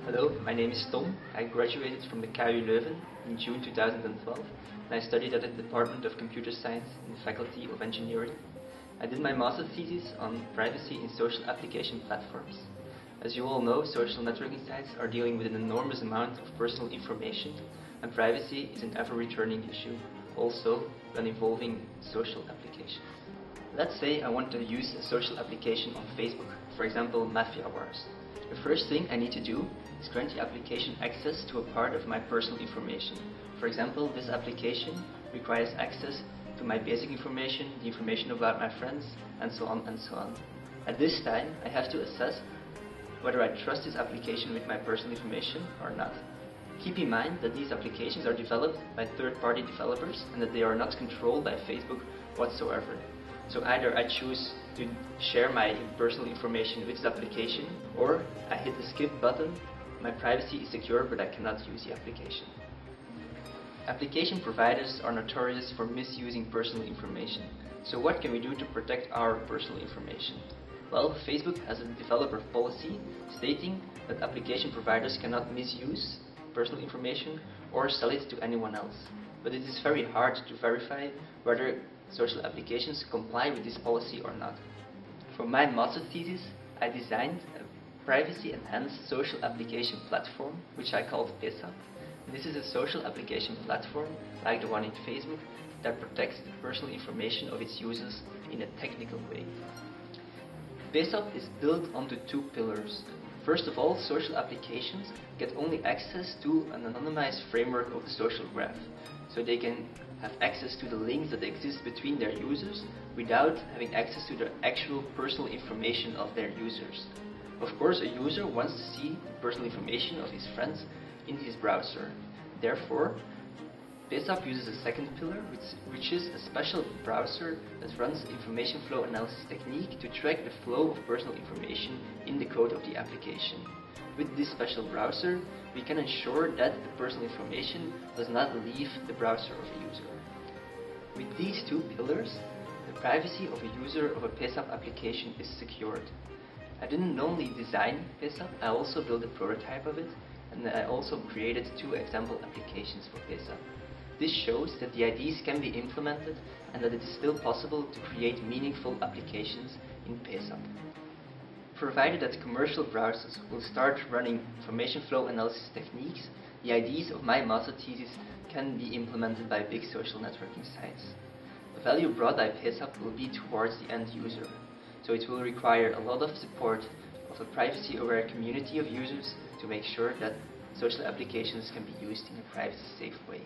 Hello, my name is Tom. I graduated from the KU Leuven in June 2012 and I studied at the Department of Computer Science in the Faculty of Engineering. I did my master's thesis on privacy in social application platforms. As you all know, social networking sites are dealing with an enormous amount of personal information, and privacy is an ever-returning issue, also when involving social applications. Let's say I want to use a social application on Facebook, for example Mafia Wars. The first thing I need to do is grant the application access to a part of my personal information. For example, this application requires access to my basic information, the information about my friends, and so on and so on. At this time, I have to assess whether I trust this application with my personal information or not. Keep in mind that these applications are developed by third-party developers and that they are not controlled by Facebook whatsoever. So either I choose to share my personal information with this application, or I hit the skip button. My privacy is secure, but I cannot use the application. Application providers are notorious for misusing personal information. So what can we do to protect our personal information? Well, Facebook has a developer policy stating that application providers cannot misuse personal information or sell it to anyone else. But it is very hard to verify whether social applications comply with this policy or not. For my master's thesis, I designed a privacy-enhanced social application platform, which I called PSAP. This is a social application platform, like the one in Facebook, that protects the personal information of its users in a technical way. PSAP is built onto two pillars. First of all, social applications get only access to an anonymized framework of the social graph. So they can have access to the links that exist between their users without having access to the actual personal information of their users. Of course, a user wants to see the personal information of his friends in his browser. Therefore, PSAP uses a second pillar, which is a special browser that runs information flow analysis technique to track the flow of personal information in the code of the application. With this special browser, we can ensure that the personal information does not leave the browser of a user. With these two pillars, the privacy of a user of a PSAP application is secured. I didn't only design PSAP, I also built a prototype of it, and I also created two example applications for PSAP. This shows that the ideas can be implemented and that it is still possible to create meaningful applications in PSAP. Provided that commercial browsers will start running information flow analysis techniques, the ideas of my master thesis can be implemented by big social networking sites. The value brought by PSAP will be towards the end user, so it will require a lot of support of a privacy-aware community of users to make sure that social applications can be used in a privacy-safe way.